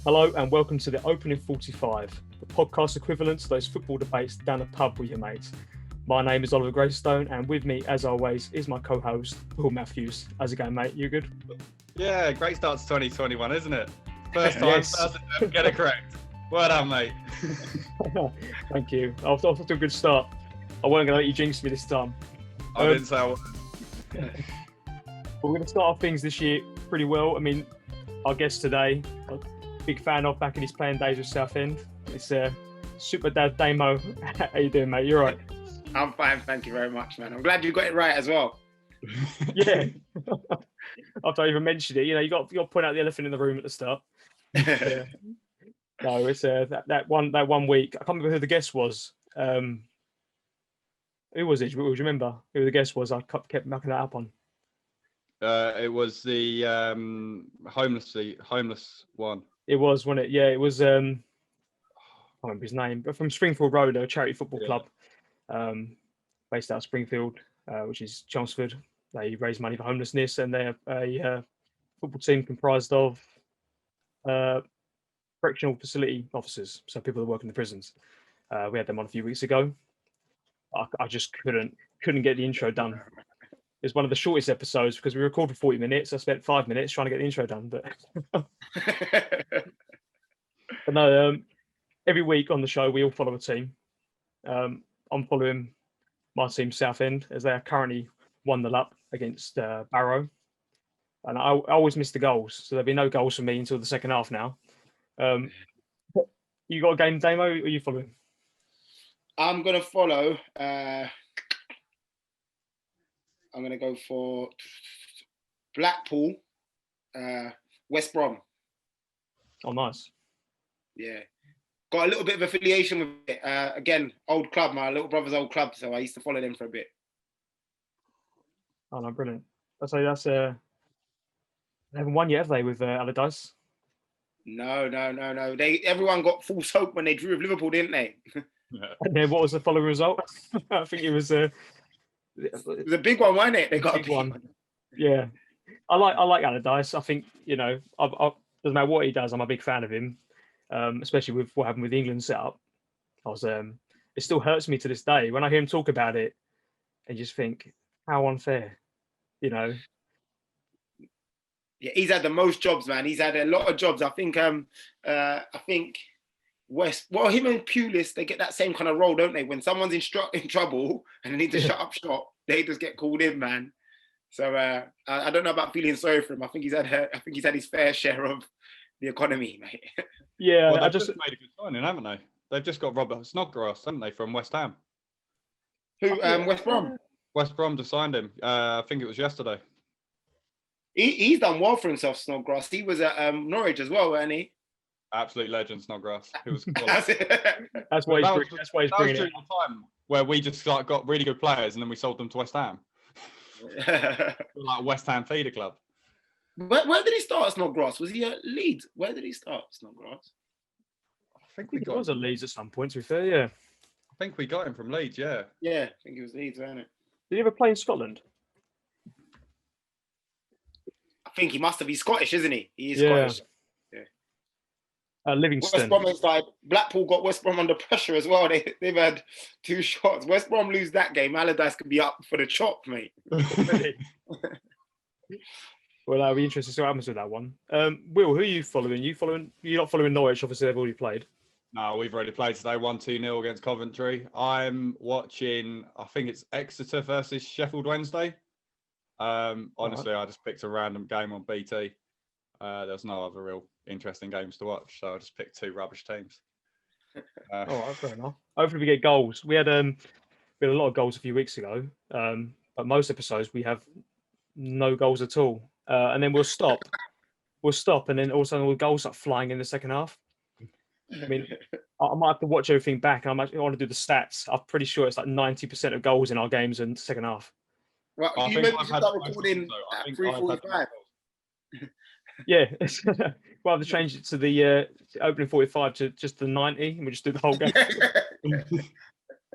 Hello and welcome to the Opening 45, the podcast equivalent to those football debates down a pub with your mates. My name is Oliver Greystone, and with me, as always, is my co-host, Will Matthews. How's it going, mate? You good? Yeah, great start to 2021, isn't it? First time, Yes. first attempt, get it correct. Well done, mate. Thank you. Off to a good start. I wasn't going to let you jinx me this time. I didn't say I was. But we're going to start off things this year pretty well. I mean, our guest today, a big fan of back in his playing days with Southend. It's Super Dad Damo. How you doing, mate? You're right. I'm fine, thank you very much, man. I'm glad you got it right as well. Yeah. After I even mentioned it, you got to point out the elephant in the room at the start. Yeah. No, it's that one week. I can't remember who the guest was. Who was it? Do you remember who the guest was? I kept mucking that up on. It was the homeless one. It was, wasn't it? Yeah, it was. I can't remember his name, but from Springfield Road, a charity football club, based out of Springfield, which is Chelmsford. They raise money for homelessness, and they're a football team comprised of correctional facility officers, so people that work in the prisons. We had them on a few weeks ago. I just couldn't get the intro done. It was one of the shortest episodes because we recorded for 40 minutes. I spent 5 minutes trying to get the intro done, but no. Every week on the show, we all follow a team. I'm following my team, Southend, as they are currently 1-0 up against Barrow, and I always miss the goals, so there'll be no goals for me until the second half now. You got a game, Damo? Or are you following? I'm gonna follow. I'm gonna go for Blackpool, West Brom. Oh, nice. Yeah, got a little bit of affiliation with it. Again, old club, my little brother's old club, so I used to follow them for a bit. Oh no, brilliant. That's they haven't won yet, have they, with Allardyce? No. Everyone got false hope when they drew with Liverpool, didn't they? And then what was the following result? I think it was It was a big one, wasn't it? They got a big one. Yeah, I like Allardyce. I think I doesn't matter what he does, I'm a big fan of him. Especially with what happened with the England setup. It still hurts me to this day when I hear him talk about it, and just think how unfair, Yeah, he's had the most jobs, man. He's had a lot of jobs. I think him and Pulis, they get that same kind of role, don't they? When someone's in trouble and they need to shut up shop, they just get called in, man. So I don't know about feeling sorry for him. I think he's had his fair share of the economy, mate. Yeah, well, I just made a good signing, haven't they? They've just got Robert Snodgrass, haven't they, from West Ham? Who? West Brom. West Brom just signed him. I think it was yesterday. He's done well for himself, Snodgrass. He was at Norwich as well, wasn't he? Absolute legend, Snodgrass. Who was that's why he's bringing it. The time where we just got really good players and then we sold them to West Ham. Like West Ham feeder club. Where did he start, Snodgrass? Was he at Leeds? Where did he start, Snodgrass? I think he was at Leeds at some point, to be fair, yeah. I think we got him from Leeds, yeah. Yeah, I think it was Leeds, wasn't it? Did he ever play in Scotland? I think he must have. He's Scottish, isn't he? He is Scottish. Yeah. Livingston. West Brom is like Blackpool got West Brom under pressure as well. They've had 2 shots. West Brom lose that game, Allardyce could be up for the chop, mate. Well, that'll be interesting to see what happens with that one. Will, who are you following? You're not following Norwich, obviously they've already played. No, we've already played today, 1-2-0 against Coventry. I'm watching, I think it's Exeter versus Sheffield Wednesday. Honestly, I just picked a random game on BT. There's no other real interesting games to watch, so I just picked 2 rubbish teams. All right, fair enough. Hopefully we get goals. We had a lot of goals a few weeks ago, but most episodes we have no goals at all. And then we'll stop, and then all of a sudden all the goals start flying in the second half. I mean, I might have to watch everything back. I want to do the stats. I'm pretty sure it's like 90% of goals in our games in the second half. Well, you maybe start recording at 3:45. Yeah, we'll have to change it to the opening 45 to just the 90, and we just do the whole game.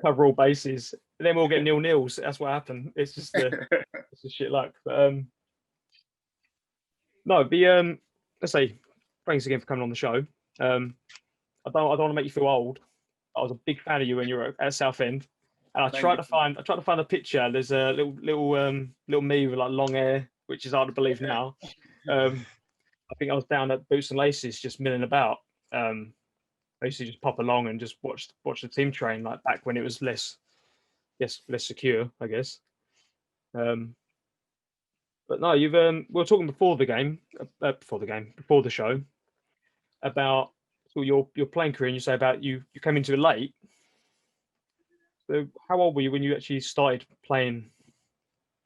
Cover all bases. And then we'll get 0-0s. That's what happened. It's just shit luck. But no, let's say thanks again for coming on the show. I don't want to make you feel old. I was a big fan of you when you were at Southend, and I tried to find a picture. There's a little me with like long hair, which is hard to believe now. I think I was down at Boots and Laces just milling about. I used to just pop along and just watch the team train, like back when it was less secure, I guess. But no, we were talking before the show about your playing career, and you say about you came into it late. So how old were you when you actually started playing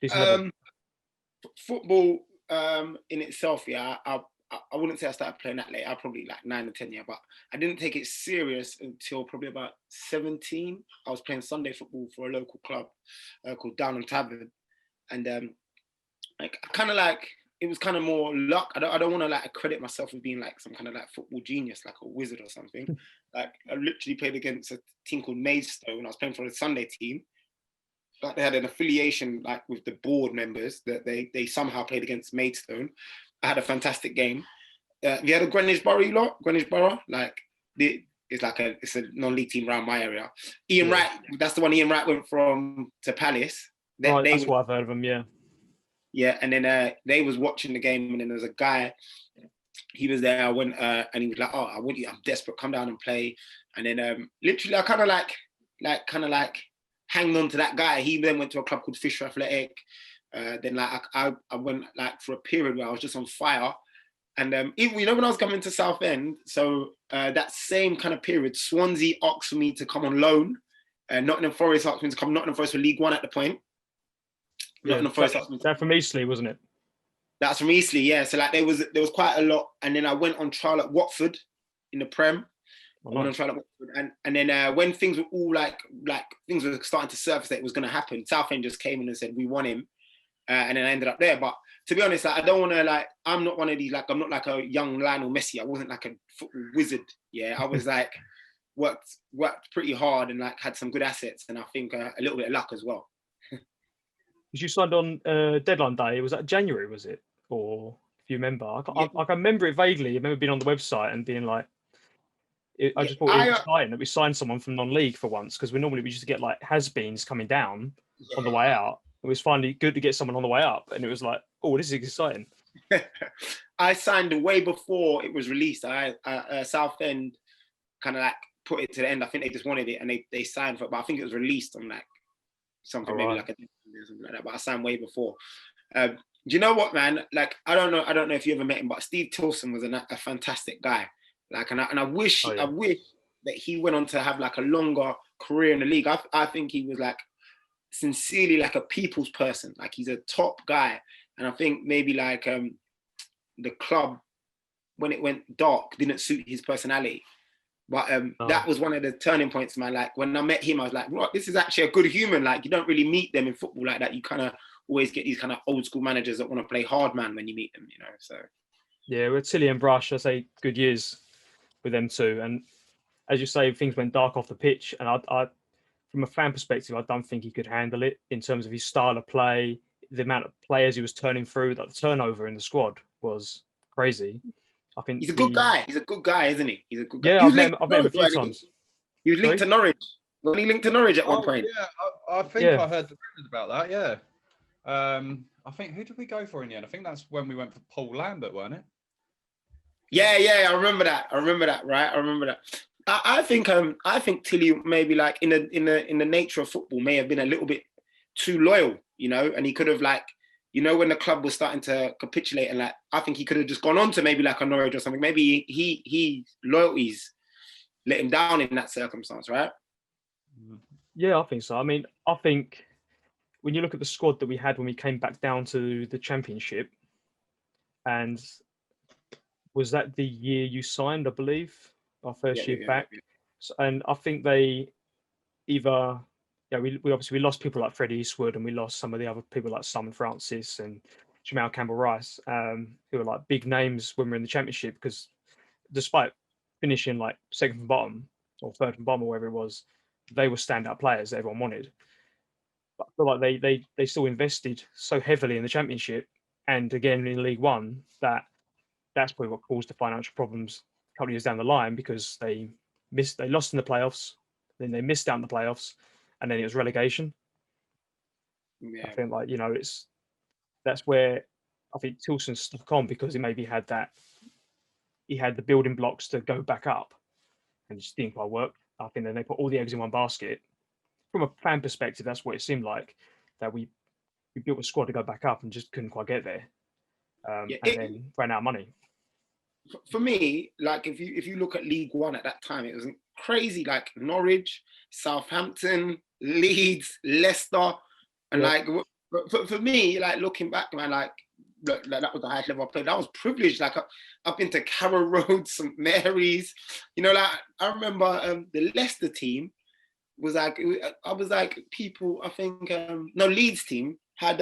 this level? Football in itself, yeah, I wouldn't say I started playing that late. I probably like 9 or 10 years, but I didn't take it serious until probably about 17. I was playing Sunday football for a local club called Downham Tavern, and like kind of like it was kind of more luck. I don't want to like accredit myself as being like some kind of like football genius, like a wizard or something. Like I literally played against a team called Maidstone. I was playing for the Sunday team. Like they had an affiliation like with the board members that they somehow played against Maidstone. I had a fantastic game. We had a Greenwich Borough, like it's a non-league team around my area. Ian Wright, that's the one Ian Wright went from to Palace. That's what I've heard of them, yeah. Yeah, and then they was watching the game, and then there was a guy. He was there. I went, and he was like, "Oh, I want you. I'm desperate. Come down and play." And then literally, I kind of like hanged on to that guy. He then went to a club called Fisher Athletic. Then like I went like for a period where I was just on fire. And even, you know, when I was coming to Southend, so that same kind of period, Swansea asked for me to come on loan. Nottingham Forest asked me to come. Nottingham Forest were League One at the point. Nottingham Forest asked me to. That from Eastleigh, wasn't it? That's from Eastleigh, yeah. So like there was quite a lot, and then I went on trial at Watford in the Prem. I went on trial at Watford, and then when things were all like things were starting to surface that it was going to happen, Southend just came in and said we want him, and then I ended up there. But to be honest, like, I don't want to like. I'm not one of these like. I'm not like a young Lionel Messi. I wasn't like a football wizard. Yeah, I was like worked pretty hard and like had some good assets, and I think a little bit of luck as well. Because you signed on deadline day. Was that January? Was it? Or if you remember, I can remember it vaguely. I remember being on the website and being like, I just thought it was exciting that we signed someone from non-league for once, because we used to get like has-beens coming down on the way out. It was finally good to get someone on the way up, and it was like, oh, this is exciting. I signed way before it was released. Southend kind of like put it to the end. I think they just wanted it, and they signed for it, but I think it was released on like something maybe like something like that. But I signed way before. Do you know what, man? Like I don't know if you ever met him, but Steve Tilson was a fantastic guy. Like, and I wish that he went on to have like a longer career in the league. I think he was like sincerely like a people's person. Like he's a top guy, and I think maybe like the club when it went dark didn't suit his personality. But that was one of the turning points, man. Like when I met him, I was like, "Right, this is actually a good human." Like you don't really meet them in football like that. You kind of always get these kind of old school managers that want to play hard man when you meet them, you know. So yeah, with Tilly and Brush, I say good years with them too. And as you say, things went dark off the pitch, and I from a fan perspective, I don't think he could handle it in terms of his style of play, the amount of players he was turning through. Like the turnover in the squad was crazy. I think he's a good guy. He's a good guy, isn't he? He's a good guy. Yeah, I've met him a few times. He was linked to Norwich. When he linked to Norwich at one point. Yeah, I think I heard the rumors about that. Yeah. I think who did we go for in the end? I think that's when we went for Paul Lambert, weren't it? Yeah, I remember that. Right, I remember that. I think Tilly maybe like in the nature of football may have been a little bit too loyal, you know, and he could have like, you know, when the club was starting to capitulate and like, I think he could have just gone on to maybe like a Norwich or something. Maybe he loyalties let him down in that circumstance, right? Yeah, I think so. I mean, I think when you look at the squad that we had when we came back down to the Championship, and was that the year you signed, I believe, our first year back? Yeah. So, and I think they either, we obviously lost people like Freddie Eastwood, and we lost some of the other people like Simon Francis and Jamal Campbell-Rice, who were like big names when we were in the Championship, because despite finishing like second from bottom or third from bottom or wherever it was, they were standout players that everyone wanted. But I feel like they still invested so heavily in the Championship and again in League One that that's probably what caused the financial problems a couple of years down the line, because they lost in the playoffs, then they missed out in the playoffs, and then it was relegation. Yeah. I think, like, that's where I think Tilson stuck on, because he maybe had the building blocks to go back up, and it just didn't quite work. I think then they put all the eggs in one basket. From a fan perspective, that's what it seemed like, that we built a squad to go back up and just couldn't quite get there, and then ran out of money. For me, like if you look at League One at that time, it was crazy. Like Norwich, Southampton, Leeds, Leicester, and like for me, like looking back, man, like that was the highest level I played. I was privileged. Like I've been to Carrow Road, St Mary's. Like I remember the Leicester team was like, I was like, people, I think Leeds team had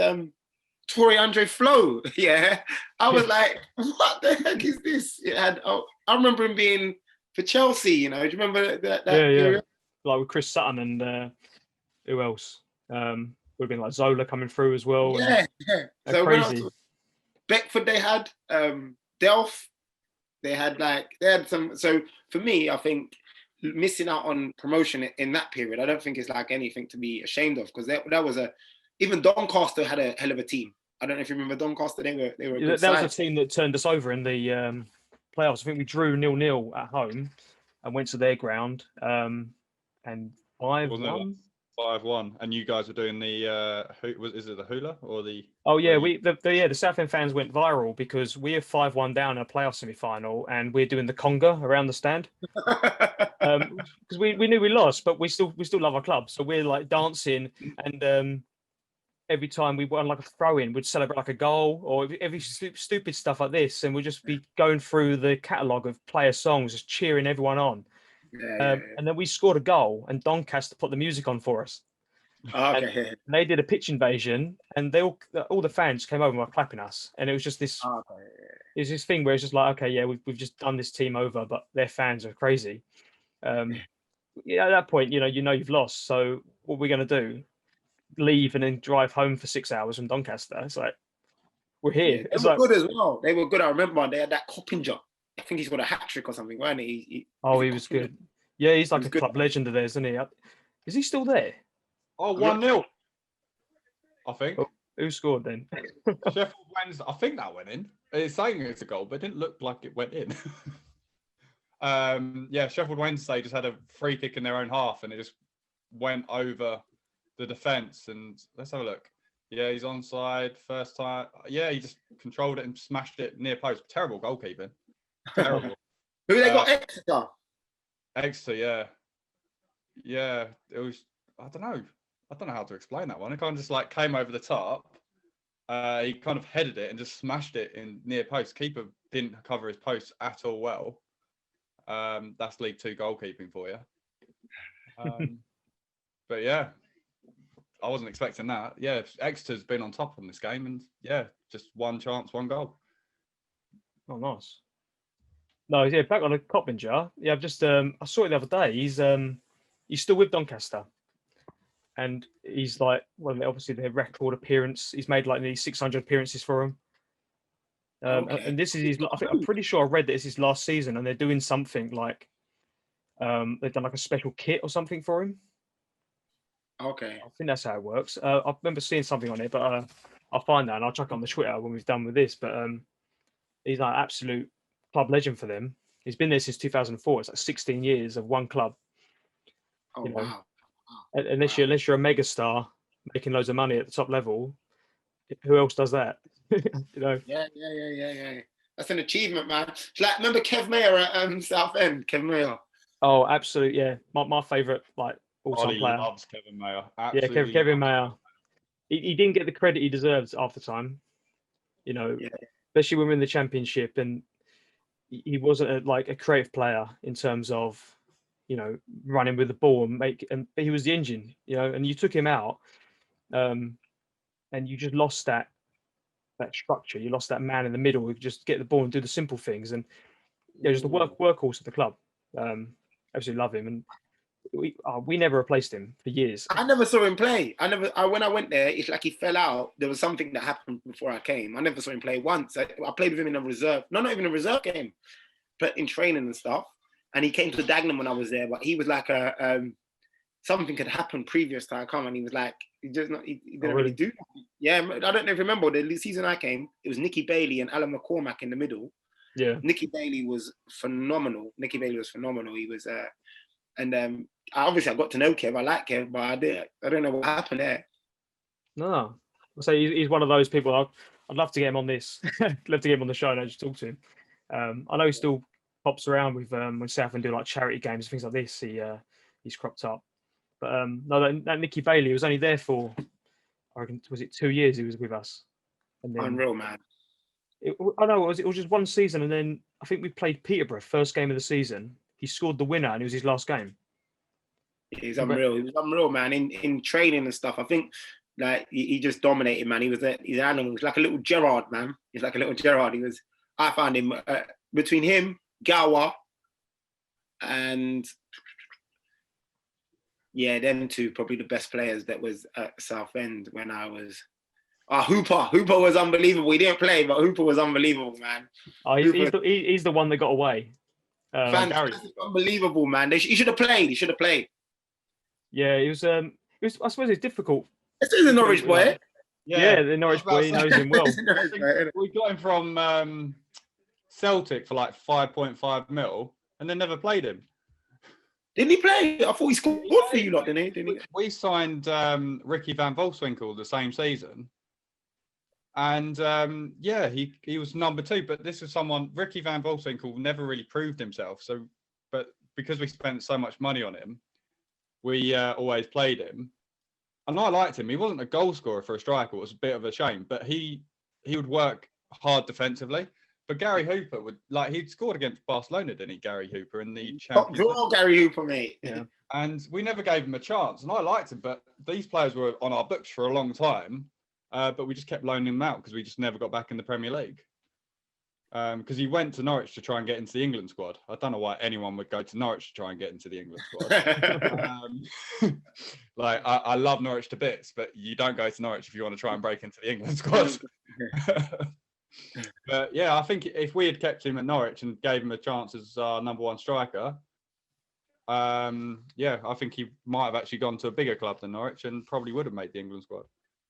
Torre Andre Flo. Yeah, I was like, what the heck is this? It had. I remember him being for Chelsea. Do you remember that? Yeah. Like with Chris Sutton and who else? Would have been like Zola coming through as well. Yeah. So crazy. Beckford, they had Delph. They had some. So for me, I think missing out on promotion in that period, I don't think it's like anything to be ashamed of, because that was even Doncaster had a hell of a team. I don't know if you remember Doncaster. They were a good that was a team that turned us over in the playoffs. I think we drew 0-0 at home and went to their ground and 5-1. 5-1, and you guys were doing the is it the hula or the? Oh yeah, the Southend fans went viral because we are 5-1 down in a playoff semi-final, and we're doing the conga around the stand because we knew we lost, but we still love our club, so we're like dancing, and every time we won like a throw-in, we'd celebrate like a goal, or every stupid stuff like this, and we'd just be going through the catalogue of player songs, just cheering everyone on. And then we scored a goal, and Doncaster put the music on for us. Okay. And they did a pitch invasion, and all the fans came over and were clapping us, and it was just this. It was this thing where it's just like, okay, yeah, we've just done this team over, but their fans are crazy. At that point, you've lost. So what are we going to do? Leave and then drive home for 6 hours from Doncaster? It's like, we're here. They were good as well. They were good. I remember they had that Coppinger. I think he's got a hat trick or something, weren't he? He was good. Yeah, he's like a club legend of theirs, isn't he? Is he still there? Oh, 1-0. I think. Who scored then? Sheffield Wednesday. I think that went in. It's saying it's a goal, but it didn't look like it went in. Sheffield Wednesday just had a free kick in their own half, and it just went over the defence. And let's have a look. Yeah, he's onside first time. Yeah, he just controlled it and smashed it near post. Terrible goalkeeping. Terrible. Who they got? Exeter. Exeter, yeah. Yeah, it was. I don't know how to explain that one. It kind of just like came over the top. He kind of headed it and just smashed it in near post. Keeper didn't cover his post at all well. That's League Two goalkeeping for you. But yeah, I wasn't expecting that. Yeah, Exeter's been on top in this game, and yeah, just one chance, one goal. Oh, nice. No, yeah, back on the Coppinger. Yeah, I've just I saw it the other day. He's still with Doncaster, and he's like, well, obviously their record appearance. He's made like nearly 600 appearances for him. And this is his. I'm pretty sure I read that it's his last season, and they're doing something like, they've done like a special kit or something for him. Okay. I think that's how it works. I remember seeing something on it, but I'll find that and I'll chuck it on the Twitter when we've done with this. But he's like absolute club legend for them. He's been there since 2004. It's like 16 years of one club. Oh, wow. Unless you're a mega star making loads of money at the top level, who else does that? Yeah. That's an achievement, man. Like, remember Kev Mayer at Southend? Kev Mayer. Oh, absolutely, yeah. My favourite all-time player. Loves Kevin Mayer. Absolutely Kevin Mayer. He didn't get the credit he deserved half the time. Especially when we're in the Championship, and he wasn't a creative player in terms of running with the ball and he was the engine, and you took him out, and you just lost that structure. You lost that man in the middle who could just get the ball and do the simple things, and just the workhorse of the club. Absolutely love him, and we never replaced him for years. I never saw him play. When I went there, it's like he fell out. There was something that happened before I came. I never saw him play once. I played with him in a reserve. No, not even a reserve game, but in training and stuff. And he came to Dagenham when I was there, but he was like something had happened previous to I come, and he was like, he didn't really do nothing. Yeah, I don't know if you remember the season I came. It was Nicky Bailey and Alan McCormack in the middle. Yeah, Nicky Bailey was phenomenal. He was, obviously I got to know Kev. I like Kev, but I don't know what happened there. No, so he's one of those people. I'd love to get him on this. Love to get him on the show and just talk to him. I know he still pops around with when Southend do like charity games and things like this. He's cropped up. But no, that Nicky Bailey was only there for, I reckon, was it 2 years he was with us? And then, unreal, man. It was just one season, and then I think we played Peterborough first game of the season. He scored the winner, and it was his last game. He's unreal. He was unreal, man. In training and stuff, I think like he just dominated, man. He's an animal. He's like a little Gerard, man. He's like a little Gerard. I found him between him, Gower, and yeah, them two probably the best players that was at Southend when I was. Hooper was unbelievable. He didn't play, but Hooper was unbelievable, man. He's the one that got away. Fantastic, unbelievable, man. He should have played. Yeah, it was. I suppose it's difficult. This is a Norwich boy. Yeah, the Norwich boy. He knows him well. We got him from Celtic for like 5.5 mil, and then never played him. Didn't he play? I thought he scored for you lot, didn't he? We signed Ricky Van Volswinkel the same season. And he was number 2, but this was someone, Ricky Van Volswinkel never really proved himself. So, but because we spent so much money on him, we always played him. And I liked him. He wasn't a goal scorer for a striker. It was a bit of a shame, but he would work hard defensively. But Gary Hooper he'd scored against Barcelona, didn't he, Gary Hooper, in the Champions League? Draw Gary Hooper, mate. Yeah. And we never gave him a chance. And I liked him, but these players were on our books for a long time. But we just kept loaning him out because we just never got back in the Premier League. Because he went to Norwich to try and get into the England squad. I don't know why anyone would go to Norwich to try and get into the England squad. I love Norwich to bits, but you don't go to Norwich if you want to try and break into the England squad. But yeah, I think if we had kept him at Norwich and gave him a chance as our number 1 striker, I think he might have actually gone to a bigger club than Norwich and probably would have made the England squad.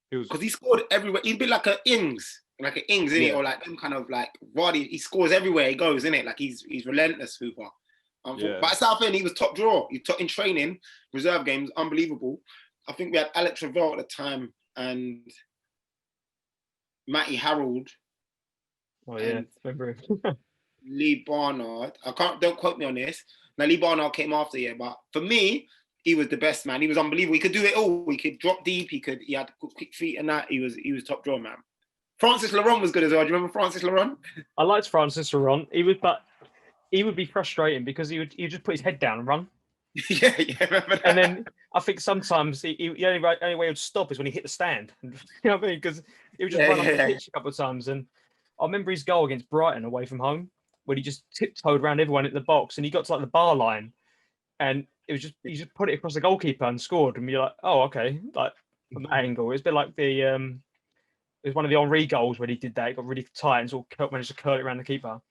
Because he scored everywhere. He'd be like an Ings, isn't it? Or like them kind of like Vardy. He scores everywhere he goes, isn't it? Like he's relentless, Hooper. But at Southend, he was top draw. He took in training, reserve games, unbelievable. I think we had Alex Ravel at the time and Matty Harold. Oh yeah, remember him. Lee Barnard. Don't quote me on this. Now Lee Barnard came after, but for me, he was the best, man. He was unbelievable. He could do it all. He could drop deep. He had quick feet and that. He was top draw, man. Francis Laurent was good as well. Do you remember Francis Laurent? I liked Francis Laurent. He would be frustrating because he would just put his head down and run. yeah, remember that. And then I think sometimes the only way he would stop is when he hit the stand. You know what I mean? Because he would just run off the pitch a couple of times. And I remember his goal against Brighton away from home, when he just tiptoed around everyone at the box and he got to like the bar line, and it was just he just put it across the goalkeeper and scored. And you're like, oh, okay, like from that angle. It's a bit like the it was one of the Henry goals where he did that. He got really tight and sort of managed to curl it around the keeper.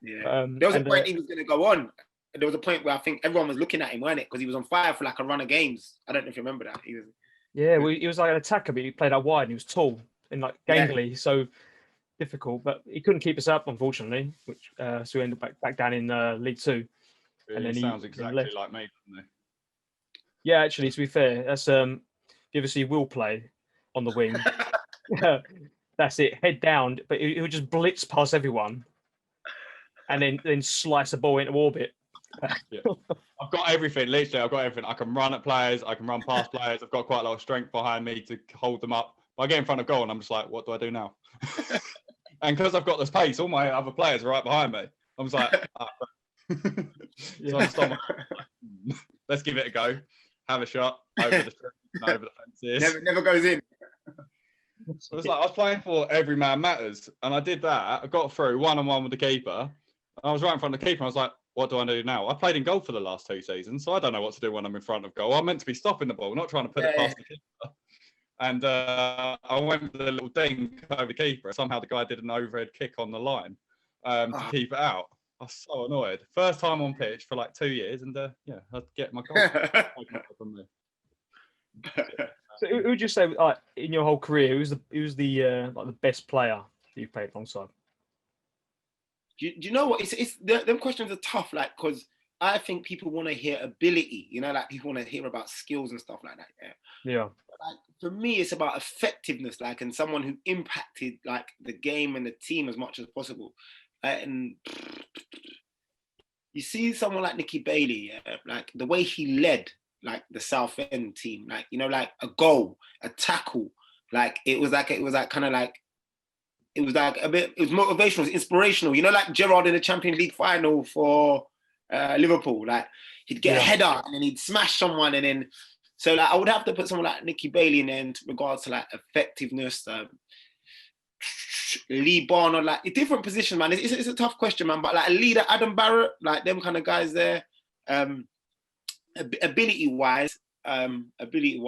Yeah, there was a point he was going to go on. There was a point where I think everyone was looking at him, weren't it? Because he was on fire for like a run of games. I don't know if you remember that. He was like an attacker, but he played out wide and he was tall and like gangly, so difficult. But he couldn't keep us up, unfortunately, which so we ended up back down in League Two. Really, and then he sounds exactly like me, doesn't he? Yeah, actually, to be fair, that's if you ever see Will play on the wing, that's it, head down, but he would just blitz past everyone and then slice a ball into orbit. Yeah. I've got everything, literally. I've got everything. I can run at players. I can run past players. I've got quite a lot of strength behind me to hold them up. But I get in front of goal and I'm just like, what do I do now? And because I've got the pace, all my other players are right behind me. I'm just like, so I stop. Let's give it a go. Have a shot over the fences. Never goes in. So it's like I was playing for Every Man Matters, and I did that. I got through 1-on-1 with the keeper. I was right in front of the keeper. I was like, what do I do now? I played in goal for the last 2 seasons, so I don't know what to do when I'm in front of goal. I'm meant to be stopping the ball, not trying to put it past the keeper. And I went with a little dink over the keeper. Somehow the guy did an overhead kick on the line to keep it out. I was so annoyed. First time on pitch for like 2 years, and I'd get my goal. So who would you say, in your whole career, who's the best player that you've played alongside? Do you know what? Them questions are tough, like, because I think people want to hear ability, like people want to hear about skills and stuff like that. Yeah. Like, for me, it's about effectiveness, like, and someone who impacted like the game and the team as much as possible. And you see someone like Nicky Bailey, like the way he led like the Southend team, like, like a goal, a tackle, like it was like kind of like, it was like a bit, it was motivational, it was inspirational, like Gerrard in the Champions League final for Liverpool, like he'd get a header and then he'd smash someone, and then, so like I would have to put someone like Nicky Bailey in there in regards to like effectiveness, Lee Barnard, like a different position, man. It's a tough question, man, but like a leader, Adam Barrett, like them kind of guys there. Ability wise, he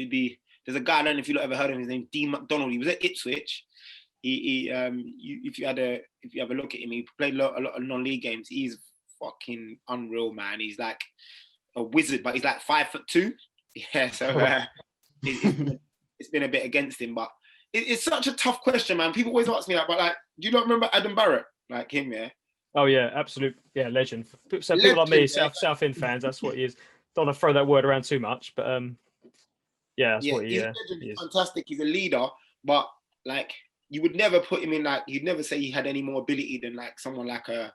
would be. There's a guy, I don't know if you've ever heard of him. His name Dean McDonald. He was at Ipswich. If you have a look at him, he played a lot of non-league games. He's fucking unreal, man. He's like a wizard, but he's like 5'2". Yeah, so it's been a bit against him, but it's such a tough question, man. People always ask me that, but like, do you not remember Adam Barrett, like him? Yeah. Oh yeah, absolute, legend. So people like me, Southend fans, that's what he is. Don't want to throw that word around too much, but that's what he is. He's fantastic. He's a leader, but like you would never put him in, like you'd never say he had any more ability than like someone like I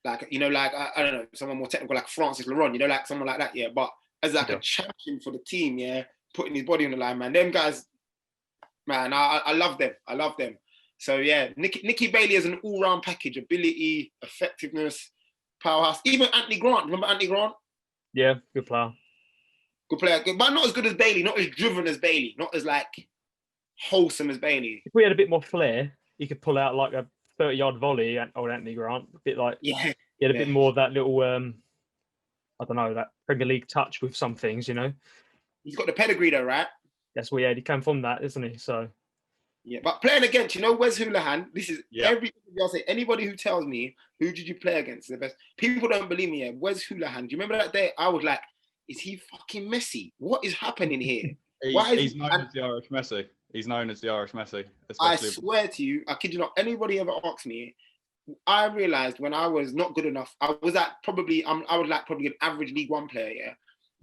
don't know, someone more technical like Francis Laurent, like someone like that, yeah. But as like a champion for the team, putting his body on the line, man. Them guys, man, I love them. I love them. So yeah, Nicky Bailey is an all-round package: ability, effectiveness, powerhouse. Even Anthony Grant. Remember Anthony Grant? Yeah, good player. Good player, but not as good as Bailey. Not as driven as Bailey. Not as like wholesome as Bailey. If we had a bit more flair, he could pull out like a 30-yard volley. Old Anthony Grant, a bit like he had a bit more of that little I don't know, that Premier League touch with some things. He's got the pedigree though, right? That's where he came from, that, isn't he? So. Yeah, but playing against, Wes Hoolahan, this is everything I'll say. Anybody who tells me, who did you play against the best? People don't believe me. Wes Hoolahan, do you remember that day? I was like, is he fucking Messi? What is happening here? He's known as the Irish Messi. He's known as the Irish Messi. I swear to you, I kid you not, anybody ever asked me, I realised when I was not good enough, I was probably an average League One player, yeah?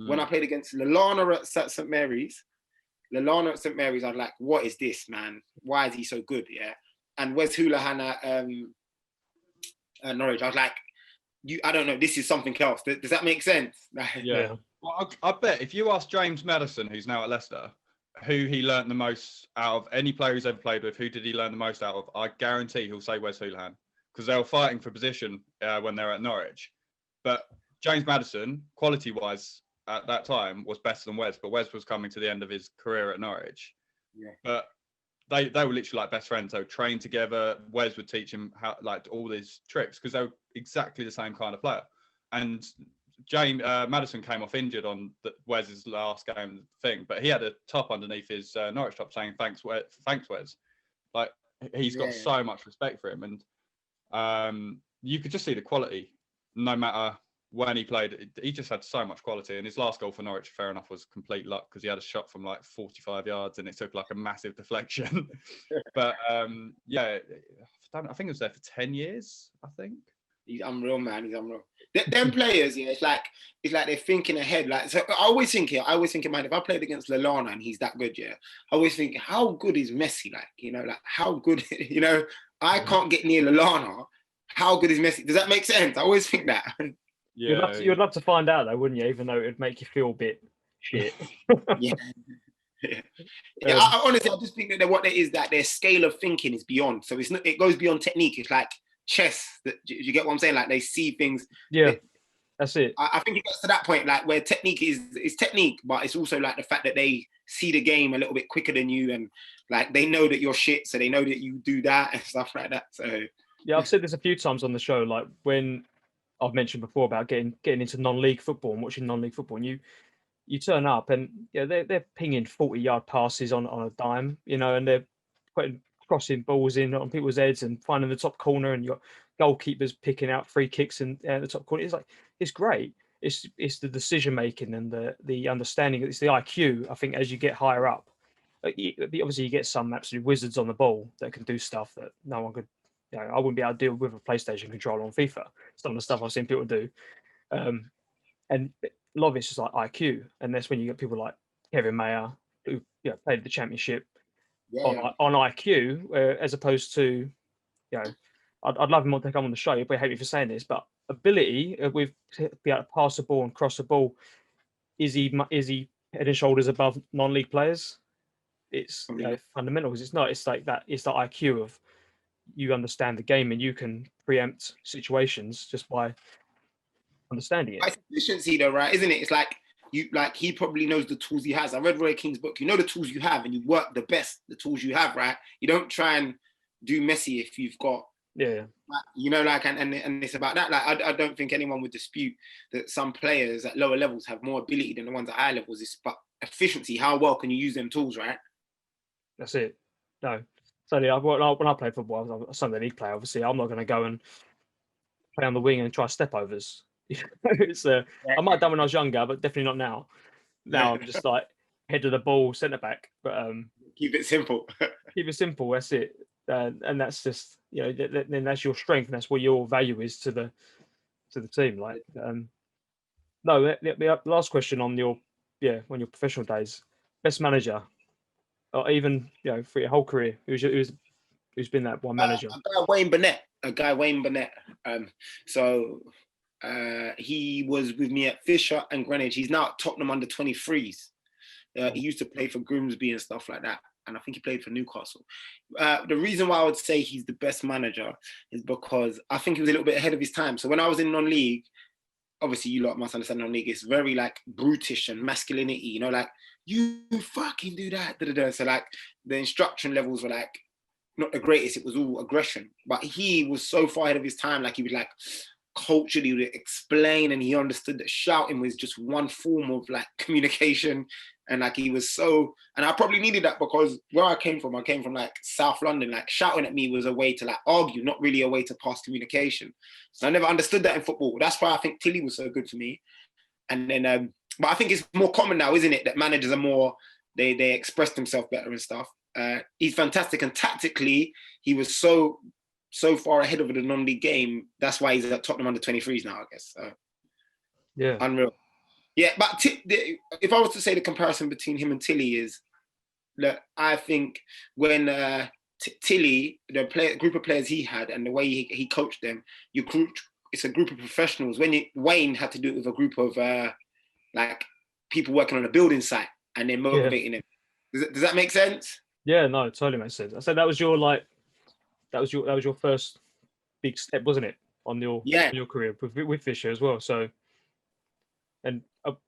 When I played against Lallana at St Mary's, I was like, what is this, man? Why is he so good? Yeah. And Wes Hoolahan at Norwich, I was like, I don't know, this is something else. Does that make sense? Yeah. Well, I bet if you ask James Maddison, who's now at Leicester, who he learnt the most out of any player he's ever played with, who did he learn the most out of? I guarantee he'll say Wes Hoolahan, because they were fighting for position when they were at Norwich. But James Maddison, quality-wise, at that time was better than Wes, but Wes was coming to the end of his career at Norwich. Yeah. But they were literally like best friends. They would train together. Wes would teach him how, like, all these tricks, because they were exactly the same kind of player. And James Maddison came off injured on Wes's last game thing, but he had a top underneath his Norwich top saying thanks Wes. Like, he's got so much respect for him, and you could just see the quality no matter when he played. He just had so much quality, and his last goal for Norwich, fair enough, was complete luck, because he had a shot from like 45 yards and it took like a massive deflection. But I think it was there for 10 years, I think. He's unreal, man. He's unreal. Them players, it's like they're thinking ahead. Like, so I always think, man, if I played against Lallana and he's that good, I always think, how good is Messi? Like, like how good, I can't get near Lallana. How good is Messi? Does that make sense? I always think that. Yeah, you'd love to find out though, wouldn't you? Even though it'd make you feel a bit shit. Yeah. I honestly just think that what it is, that their scale of thinking is beyond. So it goes beyond technique. It's like chess. Do you get what I'm saying? Like, they see things. Yeah, that's it. I think it gets to that point, like, where technique is technique, but it's also like the fact that they see the game a little bit quicker than you, and like they know that you're shit, so they know that you do that and stuff like that. So Yeah, I've said this a few times on the show. Like when I've mentioned before about getting into non-league football and watching non-league football, and you turn up and they're pinging 40-yard passes on a dime, and they're putting crossing balls in on people's heads and finding the top corner, and you got goalkeepers picking out free kicks in the top corner. It's like it's great. It's the decision making and the understanding. It's the IQ. I think as you get higher up, obviously you get some absolute wizards on the ball that can do stuff that no one could. I wouldn't be able to deal with a PlayStation controller on FIFA. Some of the stuff I've seen people do. And a lot of it's just like IQ, and that's when you get people like Kevin Mayer who played the championship on IQ, as opposed to I'd love him to come on the show. You'll hate me for saying this, but ability with be able to pass the ball and cross the ball, is he head and shoulders above non-league players? It's fundamental because it's not. It's like that. It's the IQ of you understand the game and you can preempt situations just by understanding it. It's efficiency though, right? Isn't it? It's like he probably knows the tools he has. I read Roy King's book. You know the tools you have and you work the tools you have, right? You don't try and do messy if you've got and it's about that. Like I don't think anyone would dispute that some players at lower levels have more ability than the ones at higher levels. It's but efficiency, how well can you use them tools, right? That's it. No. So when I played football, I was a Sunday league player. Obviously, I'm not going to go and play on the wing and try step overs. It's I might have done when I was younger, but definitely not now. Now I'm just like head of the ball, centre back. But keep it simple. Keep it simple. That's it. And that's just then that's your strength, and that's what your value is to the team. Like no, the last question on your on your professional days, best manager, or even for your whole career, who's been that one manager? A guy Wayne Burnett. He was with me at Fisher and Greenwich. He's now at Tottenham under 23s. He used to play for Grimsby and stuff like that. And I think he played for Newcastle. The reason why I would say he's the best manager is because I think he was a little bit ahead of his time. So when I was in non-league, obviously you lot must understand non-league, it's very like brutish and masculinity, like you fucking do that. So like the instruction levels were like not the greatest. It was all aggression. But he was so far ahead of his time. Like he would like culturally would explain, and he understood that shouting was just one form of like communication. And like he was so, and I probably needed that because where I came from like South London. Like shouting at me was a way to like argue, not really a way to pass communication. So I never understood that in football. That's why I think Tilly was so good for me. And then, but I think it's more common now, isn't it, that managers are more, they express themselves better and stuff. He's fantastic, and tactically he was so far ahead of the non-league game. That's why he's at Tottenham under 23s now, I guess. Yeah, unreal. Yeah, but if I was to say the comparison between him and Tilly is that I think when Tilly, the group of players he had and the way he coached them, it's a group of professionals. When Wayne had to do it with a group of like people working on a building site and then motivating them. Does that make sense? Yeah, no, it totally makes sense. I said that was your first big step, wasn't it, on your career with Fisher as well? So, and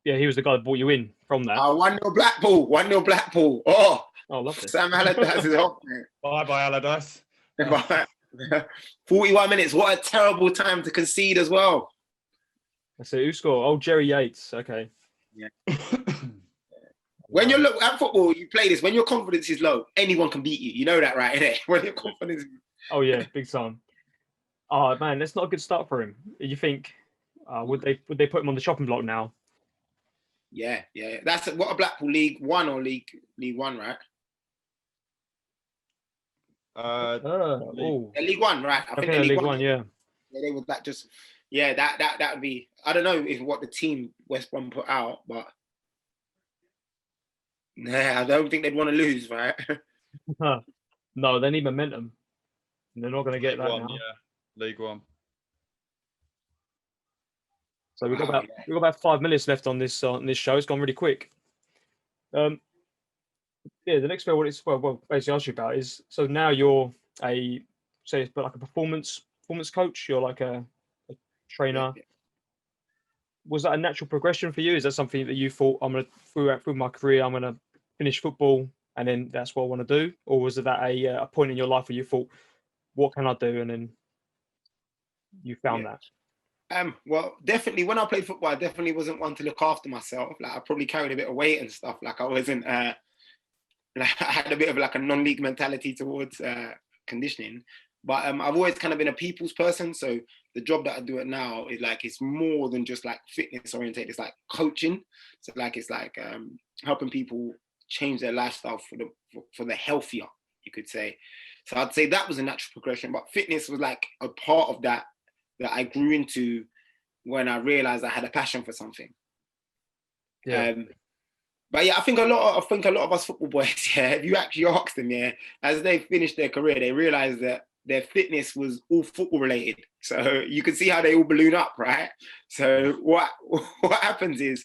he was the guy that brought you in from that. 1-0 Blackpool, 1-0 Blackpool. Oh, lovely. Sam Allardyce is off, man. Bye, Allardyce. 41 minutes. What a terrible time to concede as well. I say, who scored? Oh, Jerry Yates. Okay. Yeah. When you look at football, you play this. When your confidence is low, anyone can beat you. You know that, right? Innit? When your confidence. Oh yeah, big time. Oh man, that's not a good start for him. You think? Would they put him on the chopping block now? Yeah. That's what a Blackpool League One or League One, right? League One, right? I think League One, yeah. They would that just, that would be. I don't know if what the team West Brom put out, but I don't think they'd want to lose, right? No, they need momentum. They're not going to get that now. Yeah, League One. So we've got about 5 minutes left on this show. It's gone really quick. The next bit, basically ask you about is, so now you're like a performance coach. You're like a trainer. Was that a natural progression for you? Is that something that you thought through my career, I'm gonna finish football and then that's what I want to do, or was it that a point in your life where you thought, what can I do, and then you found that? Well, definitely when I played football, I definitely wasn't one to look after myself. Like I probably carried a bit of weight and stuff. Like I wasn't, like I had a bit of like a non-league mentality towards conditioning. But I've always kind of been a people's person. So the job that I do it now is like, it's more than just like fitness oriented. It's like coaching. So like, it's like helping people change their lifestyle for the healthier, you could say. So I'd say that was a natural progression, but fitness was like a part of that I grew into when I realized I had a passion for something. Yeah. But yeah, I think a lot of us football boys, yeah, if you actually ask them, yeah, as they finish their career, they realize that their fitness was all football related. So you can see how they all balloon up, right? So what happens is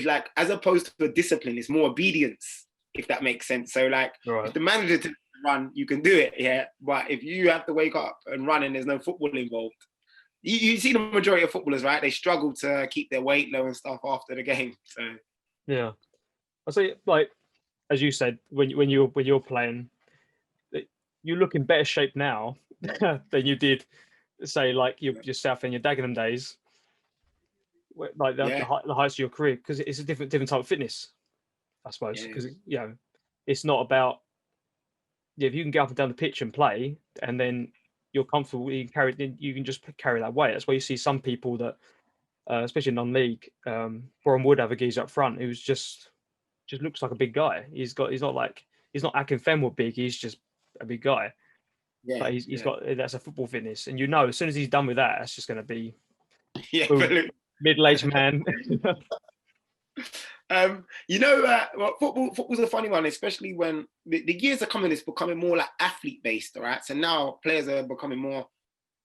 like, as opposed to a discipline, it's more obedience, if that makes sense. So like, if the manager to run, you can do it, yeah. But if you have to wake up and run and there's no football involved, you see the majority of footballers, right? They struggle to keep their weight low and stuff after the game. So yeah, I say, like as you said, when you're playing, you look in better shape now than you did, say, like yourself in your Dagenham days, like the heights of your career, because it's a different type of fitness, I suppose. Because it's not about if you can get up and down the pitch and play, and then you're comfortable, you can just carry that weight. That's why you see some people that, especially non-league, Boreham Wood have a geezer up front who's just looks like a big guy. He's not Akinfenwa big. He's just a big guy. Yeah, but he's got, that's a football fitness, and as soon as he's done with that, that's just going to be middle-aged man. Football's a funny one, especially when the years are coming. It's becoming more like athlete based, all right. So now players are becoming more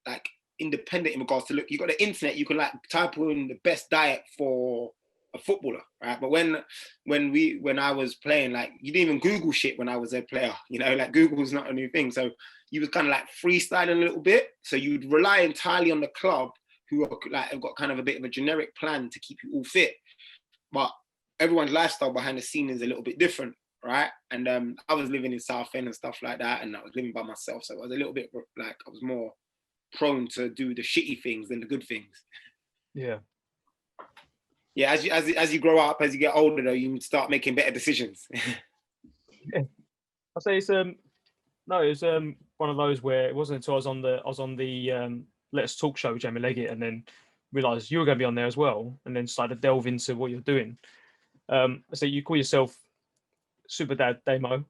like independent in regards to, look, you got the internet, you can like type in the best diet for a footballer, right? But when I was playing, like, you didn't even Google shit when I was a player, like Google's not a new thing. So you was kind of like freestyling a little bit. So you'd rely entirely on the club, who are like have got kind of a bit of a generic plan to keep you all fit. But everyone's lifestyle behind the scene is a little bit different, right? And I was living in Southend and stuff like that, and I was living by myself, so I was a little bit like, I was more prone to do the shitty things than the good things. Yeah. Yeah, as you grow up, as you get older, though, you start making better decisions. Yeah. I say it's it was one of those where it wasn't until I was on the Let's Talk show with Jamie Leggett, and then realised you were going to be on there as well, and then started to delve into what you're doing. So you call yourself Super Dad Damo.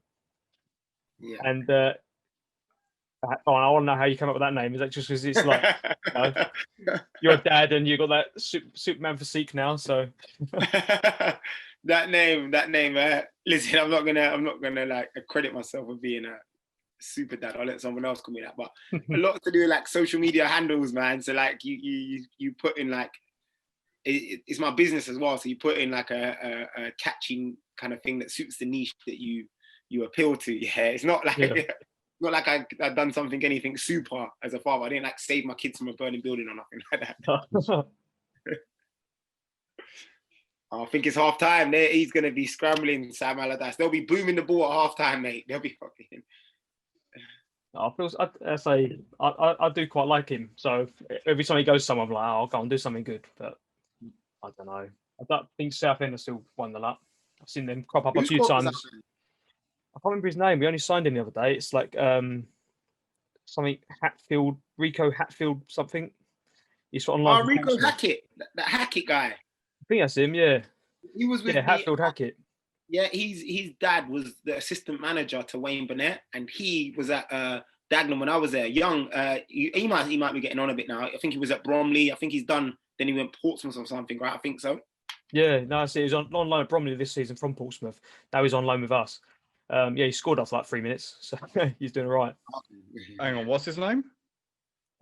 Yeah. And I want to know how you come up with that name. Is that just because it's like you're a dad and you got that Superman physique now? So that name. Listen, I'm not gonna like accredit myself with being a super dad. I'll let someone else call me that. But a lot to do with like social media handles, man. So like you put in like, it's my business as well. So you put in like a catching kind of thing that suits the niche that you appeal to. Yeah, it's not like not like I've done anything super as a father. I didn't like save my kids from a burning building or nothing like that. I think it's half time. He's gonna be scrambling, Sam Allardyce. They'll be booming the ball at half time, mate. They'll be fucking. I do quite like him. So every time he goes somewhere, I'm like, I'll go and do something good. But I don't know. I don't think Southend has still won the lot. I've seen them crop up a few times. I can't remember his name. We only signed him the other day. It's like something Hatfield, Rico Hatfield something. He's online. Oh, Rico Hackett, that Hackett guy. I think that's him. Yeah. He was with Hatfield Hackett. Yeah, his dad was the assistant manager to Wayne Burnett, and he was at Dagenham when I was there. Young, he might be getting on a bit now. I think he was at Bromley. I think he's done. Then he went Portsmouth or something, right? I think so. Yeah, no, I see. He was on loan at Bromley this season from Portsmouth. Now he's on loan with us. He scored after like 3 minutes, so he's doing all right. Hang on, what's his name?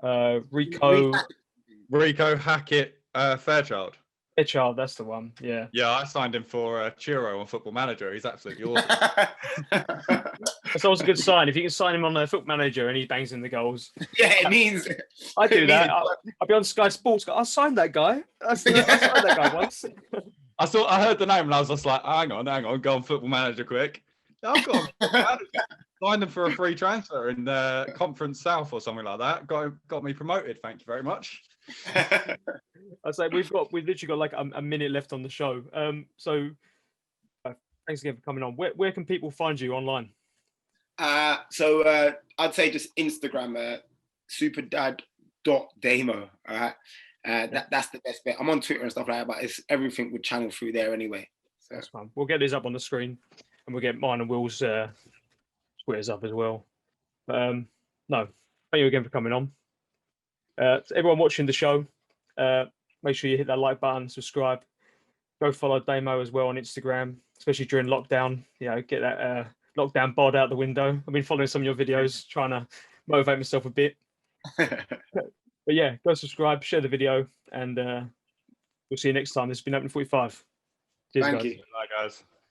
Rico Hackett Fairchild. Fairchild, that's the one. Yeah. Yeah, I signed him for Chiro on Football Manager. He's absolutely awesome. That's always a good sign. If you can sign him on a Football Manager and he bangs in the goals. Yeah, it means. I do that. I'll be on Sky Sports. I signed that guy. I signed that guy once. I heard the name and I was just like, hang on, go on Football Manager quick. I've got signed them for a free transfer in Conference South or something like that. Got me promoted. Thank you very much. I'd say we've literally got like a minute left on the show. So thanks again for coming on. Where can people find you online? So I'd say just Instagram, superdad.damo. All right. That's the best bet. I'm on Twitter and stuff like that, but it's everything would channel through there anyway. So that's fine. We'll get these up on the screen, and we'll get mine and Will's Twitters up as well. No, thank you again for coming on. To everyone watching the show, make sure you hit that like button, subscribe, go follow Damo as well on Instagram, especially during lockdown. You know, get that lockdown bod out the window. I've been following some of your videos, trying to motivate myself a bit. But yeah, go subscribe, share the video, and we'll see you next time. This has been Open 45. Cheers, Thank guys. you. Bye, guys.